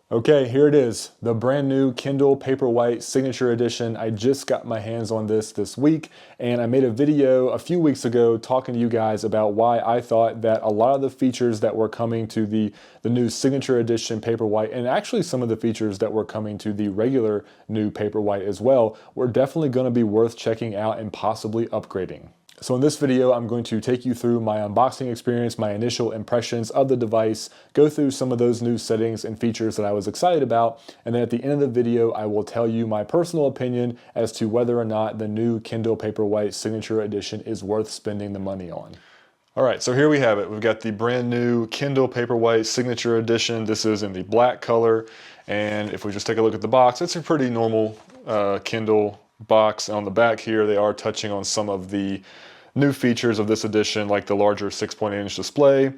Okay, here it is, the brand new Kindle Paperwhite Signature Edition. I just got my hands on this week, and I made a video a few weeks ago talking to you guys about why I thought that a lot of the features that were coming to the new Signature Edition Paperwhite, and actually some of the features that were coming to the regular new Paperwhite as well, were definitely going to be worth checking out and possibly upgrading. So in this video, I'm going to take you through my unboxing experience, my initial impressions of the device, go through some of those new settings and features that I was excited about, and then at the end of the video, I will tell you my personal opinion as to whether or not the new Kindle Paperwhite Signature Edition is worth spending the money on. All right, so here we have it. We've got the brand new Kindle Paperwhite Signature Edition. This is in the black color, and if we just take a look at the box, it's a pretty normal Kindle box. On the back here, they are touching on some of the new features of this edition, like the larger 6.8-inch display.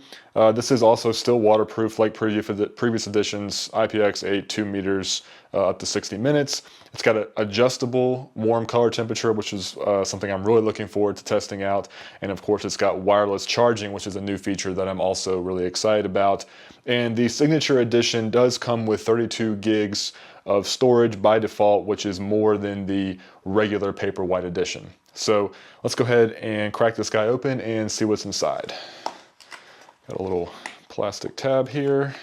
This is also still waterproof like previous editions, IPX8, 2 meters, up to 60 minutes. It's got an adjustable warm color temperature, which is something I'm really looking forward to testing out. And of course, it's got wireless charging, which is a new feature that I'm also really excited about. And the Signature Edition does come with 32 gigs of storage by default, which is more than the regular Paperwhite edition. So let's go ahead and crack this guy open and see what's inside. Got a little plastic tab here.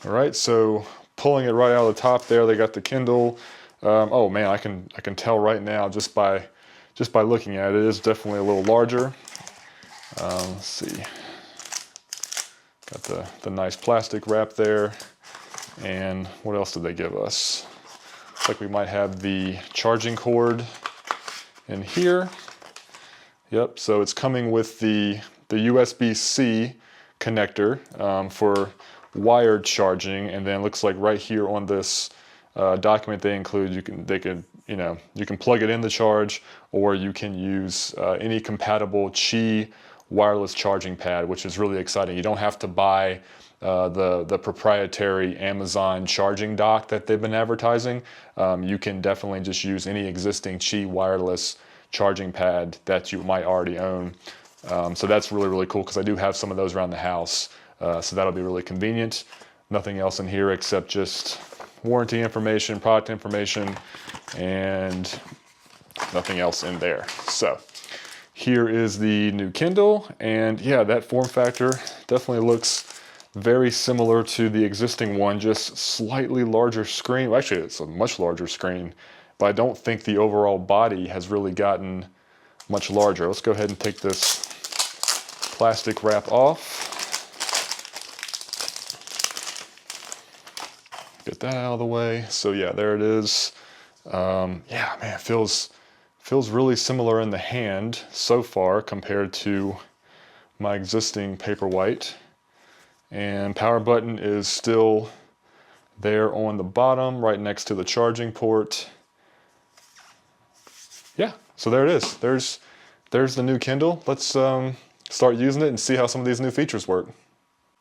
All right, so pulling it right out of the top there, they got the Kindle. Oh man, I can tell right now just by looking at it, it is definitely a little larger. Let's see. Got the nice plastic wrap there. And what else did they give us? Looks like we might have the charging cord in here. Yep, so it's coming with the USB-C connector for wired charging, and then it looks like right here on this document they include, you can plug it in the charge, or you can use any compatible Qi wireless charging pad, which is really exciting. You don't have to buy the proprietary Amazon charging dock that they've been advertising. You can definitely just use any existing Qi wireless charging pad that you might already own. So that's really cool, because I do have some of those around the house. So that'll be really convenient. Nothing else in here except just warranty information, product information, and nothing else in there. So here is the new Kindle, and yeah, that form factor definitely looks very similar to the existing one, just slightly larger screen. Well, actually, it's a much larger screen, but I don't think the overall body has really gotten much larger. Let's go ahead and take this plastic wrap off. Get that out of the way. So yeah, there it is. Yeah, man, it feels really similar in the hand so far compared to my existing Paperwhite. And power button is still there on the bottom, right next to the charging port. Yeah, so there it is. There's the new Kindle. Let's start using it and see how some of these new features work.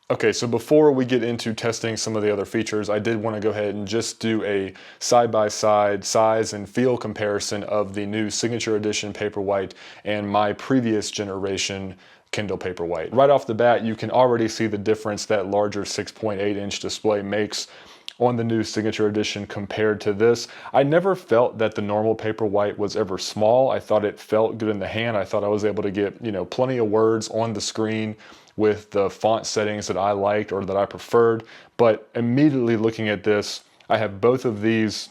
Okay, so before we get into testing some of the other features, I did want to go ahead and just do a side-by-side size and feel comparison of the new Signature Edition Paperwhite and my previous generation Kindle Paperwhite. Right off the bat, you can already see the difference that larger 6.8-inch display makes on the new Signature Edition compared to this. I never felt that the normal Paperwhite was ever small. I thought it felt good in the hand. I thought I was able to get, plenty of words on the screen with the font settings that I liked or that I preferred. But immediately looking at this, I have both of these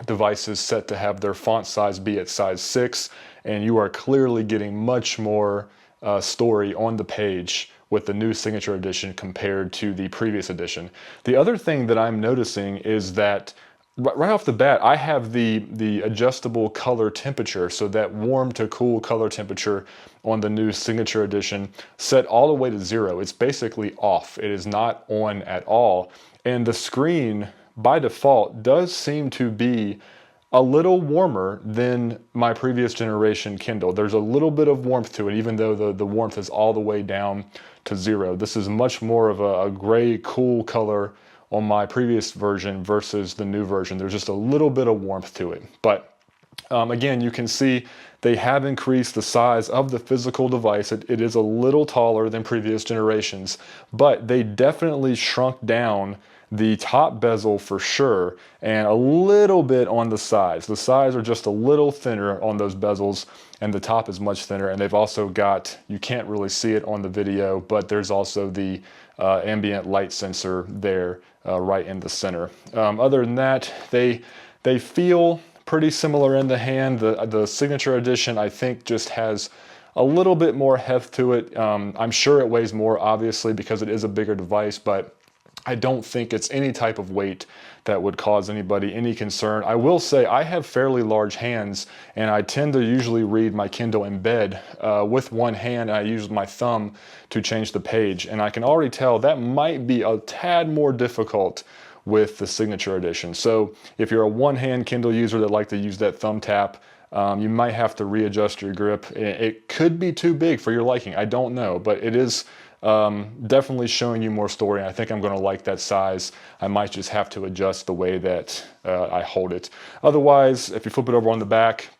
devices set to have their font size be at size 6, and you are clearly getting much more story on the page with the new Signature Edition compared to the previous edition. The other thing that I'm noticing is that right off the bat, I have the adjustable color temperature, so that warm to cool color temperature on the new Signature Edition set all the way to 0. It's basically off. It is not on at all. And the screen, by default, does seem to be a little warmer than my previous generation Kindle. There's a little bit of warmth to it, even though the warmth is all the way down to 0. This is much more of a gray, cool color on my previous version versus the new version. There's just a little bit of warmth to it. But Again, you can see they have increased the size of the physical device. It is a little taller than previous generations, but they definitely shrunk down the top bezel for sure, and a little bit on the sides. The sides are just a little thinner on those bezels, and the top is much thinner. And they've also got, you can't really see it on the video, but there's also the ambient light sensor there right in the center. Other than that, they feel pretty similar in the hand. The Signature Edition, I think, just has a little bit more heft to it. I'm sure it weighs more, obviously, because it is a bigger device, but I don't think it's any type of weight that would cause anybody any concern. I will say I have fairly large hands, and I tend to usually read my Kindle in bed with one hand, and I use my thumb to change the page. And I can already tell that might be a tad more difficult with the Signature Edition. So if you're a one-hand Kindle user that like to use that thumb tap, you might have to readjust your grip. It could be too big for your liking. I don't know, but it is definitely showing you more story. I think I'm going to like that size. I might just have to adjust the way that I hold it. Otherwise, if you flip it over on the back,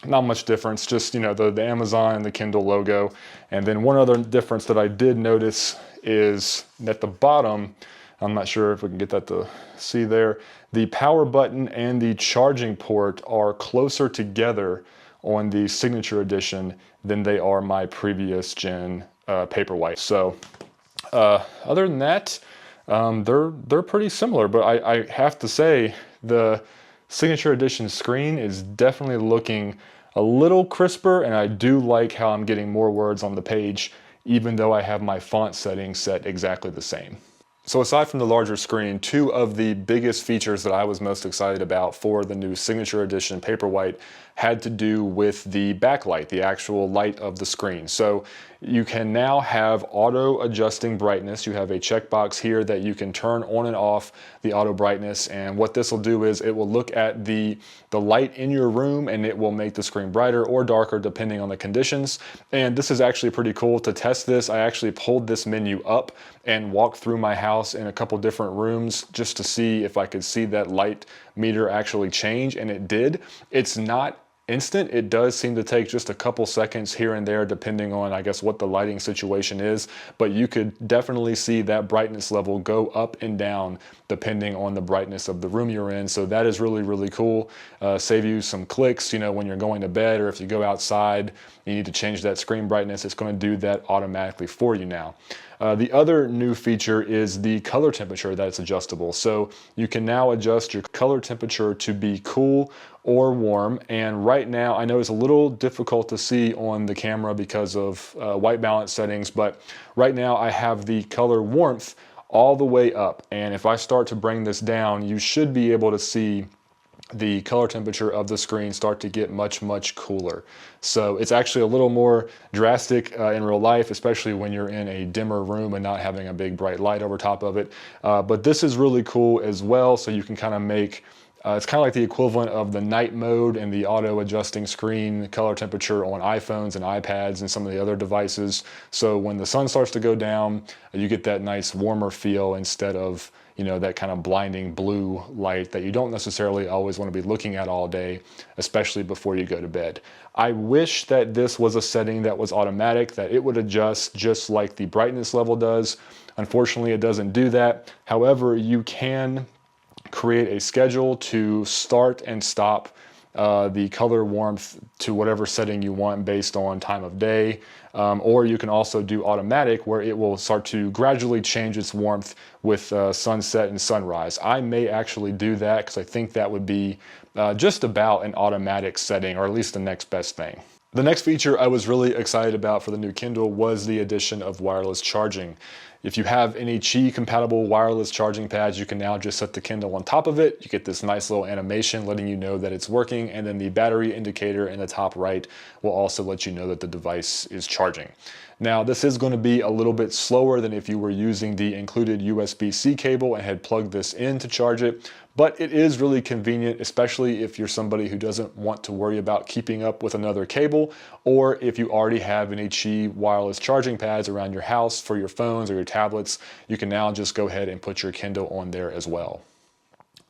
not much difference, just, you know, the Amazon and the Kindle logo. And then one other difference that I did notice is at the bottom, I'm not sure if we can get that to see there, the power button and the charging port are closer together on the Signature Edition than they are my previous gen Paperwhite. So other than that, they're pretty similar, but I have to say the Signature Edition screen is definitely looking a little crisper, and I do like how I'm getting more words on the page, even though I have my font settings set exactly the same. So aside from the larger screen, two of the biggest features that I was most excited about for the new Signature Edition Paperwhite had to do with the backlight, the actual light of the screen. So you can now have auto adjusting brightness. You have a checkbox here that you can turn on and off the auto brightness, and what this will do is it will look at the light in your room and it will make the screen brighter or darker depending on the conditions. And this is actually pretty cool. To test this, I actually pulled this menu up and walked through my house in a couple different rooms just to see if I could see that light meter actually change, and it did. It's not instant. It does seem to take just a couple seconds here and there depending on, I guess, what the lighting situation is, but you could definitely see that brightness level go up and down depending on the brightness of the room you're in. So that is really, really cool. Save you some clicks, you know, when you're going to bed, or if you go outside, you need to change that screen brightness, it's going to do that automatically for you now. The other new feature is the color temperature that's adjustable. So you can now adjust your color temperature to be cool or warm. And right now, I know it's a little difficult to see on the camera because of white balance settings, but right now I have the color warmth all the way up. And if I start to bring this down, you should be able to see the color temperature of the screen start to get much, much cooler. So it's actually a little more drastic in real life, especially when you're in a dimmer room and not having a big bright light over top of it. But this is really cool as well. So you can kind of make, it's kind of like the equivalent of the night mode and the auto adjusting screen color temperature on iPhones and iPads and some of the other devices. So when the sun starts to go down, you get that nice warmer feel instead of, you know, that kind of blinding blue light that you don't necessarily always want to be looking at all day, especially before you go to bed. I wish that this was a setting that was automatic, that it would adjust just like the brightness level does. Unfortunately, it doesn't do that. However, you can create a schedule to start and stop the color warmth to whatever setting you want based on time of day. Or you can also do automatic, where it will start to gradually change its warmth with sunset and sunrise. I may actually do that because I think that would be just about an automatic setting, or at least the next best thing. The next feature I was really excited about for the new Kindle was the addition of wireless charging. If you have any Qi compatible wireless charging pads, you can now just set the Kindle on top of it. You get this nice little animation letting you know that it's working, and then the battery indicator in the top right will also let you know that the device is charging. Now, this is going to be a little bit slower than if you were using the included USB-C cable and had plugged this in to charge it, but it is really convenient, especially if you're somebody who doesn't want to worry about keeping up with another cable, or if you already have any Qi wireless charging pads around your house for your phones or your tablets, you can now just go ahead and put your Kindle on there as well.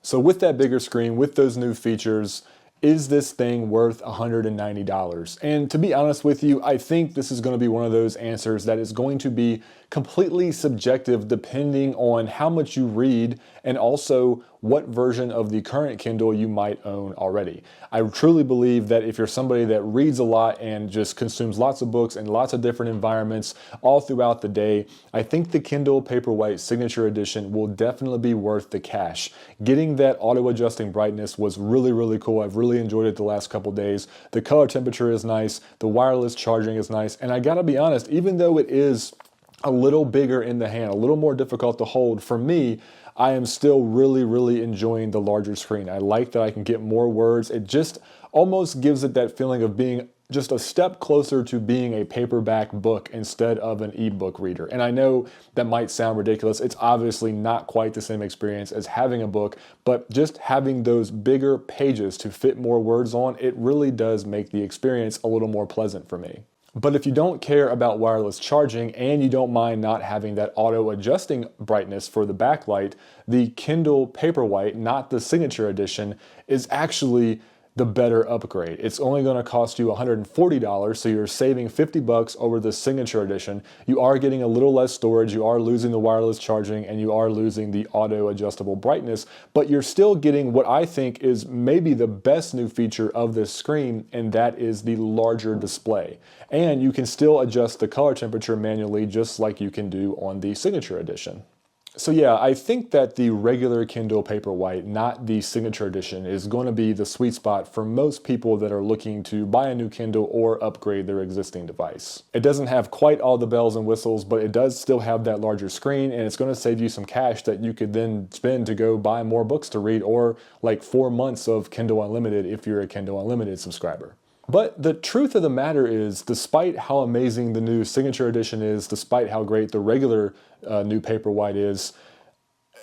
So with that bigger screen, with those new features, is this thing worth $190? And to be honest with you, I think this is going to be one of those answers that is going to be completely subjective depending on how much you read and also what version of the current Kindle you might own already. I truly believe that if you're somebody that reads a lot and just consumes lots of books in lots of different environments all throughout the day, I think the Kindle Paperwhite Signature Edition will definitely be worth the cash. Getting that auto-adjusting brightness was really cool. I've really enjoyed it the last couple days. The color temperature is nice, the wireless charging is nice, and I gotta be honest, even though it is a little bigger in the hand, a little more difficult to hold, for me, I am still really enjoying the larger screen. I like that I can get more words. It just almost gives it that feeling of being just a step closer to being a paperback book instead of an ebook reader. And I know that might sound ridiculous. It's obviously not quite the same experience as having a book, but just having those bigger pages to fit more words on, it really does make the experience a little more pleasant for me. But if you don't care about wireless charging and you don't mind not having that auto-adjusting brightness for the backlight, the Kindle Paperwhite, not the Signature Edition, is actually the better upgrade. It's only going to cost you $140, so you're saving $50 over the Signature Edition. You are getting a little less storage, you are losing the wireless charging, and you are losing the auto-adjustable brightness, but you're still getting what I think is maybe the best new feature of this screen, and that is the larger display. And you can still adjust the color temperature manually just like you can do on the Signature Edition. So yeah, I think that the regular Kindle Paperwhite, not the Signature Edition, is going to be the sweet spot for most people that are looking to buy a new Kindle or upgrade their existing device. It doesn't have quite all the bells and whistles, but it does still have that larger screen, and it's going to save you some cash that you could then spend to go buy more books to read, or like 4 months of Kindle Unlimited if you're a Kindle Unlimited subscriber. But the truth of the matter is, despite how amazing the new Signature Edition is, despite how great the regular new Paperwhite is,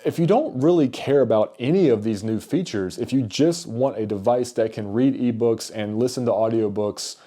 if you don't really care about any of these new features, if you just want a device that can read ebooks and listen to audiobooks,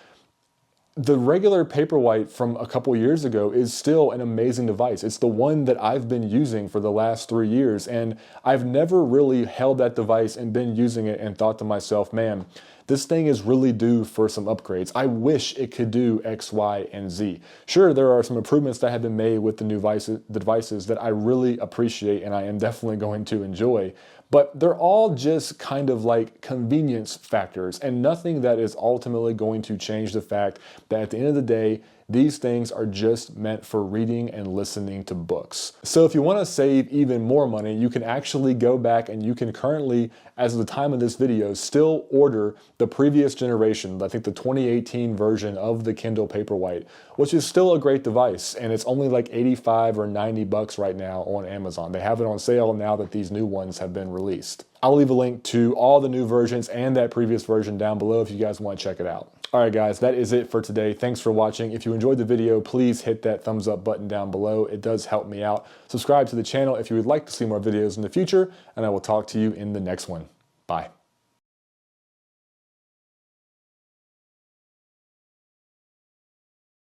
the regular Paperwhite from a couple years ago is still an amazing device. It's the one that I've been using for the last 3 years, and I've never really held that device and been using it and thought to myself, man, this thing is really due for some upgrades. I wish it could do X, Y, and Z. Sure, there are some improvements that have been made with the new devices that I really appreciate and I am definitely going to enjoy, but they're all just kind of like convenience factors and nothing that is ultimately going to change the fact that at the end of the day, these things are just meant for reading and listening to books. So if you want to save even more money, you can actually go back and you can currently, as of the time of this video, still order the previous generation, I think the 2018 version of the Kindle Paperwhite, which is still a great device, and it's only like 85 or 90 bucks right now on Amazon. They have it on sale now that these new ones have been released. I'll leave a link to all the new versions and that previous version down below if you guys want to check it out. Alright guys, that is it for today. Thanks for watching. If you enjoyed the video, please hit that thumbs up button down below. It does help me out. Subscribe to the channel if you would like to see more videos in the future, and I will talk to you in the next one. Bye.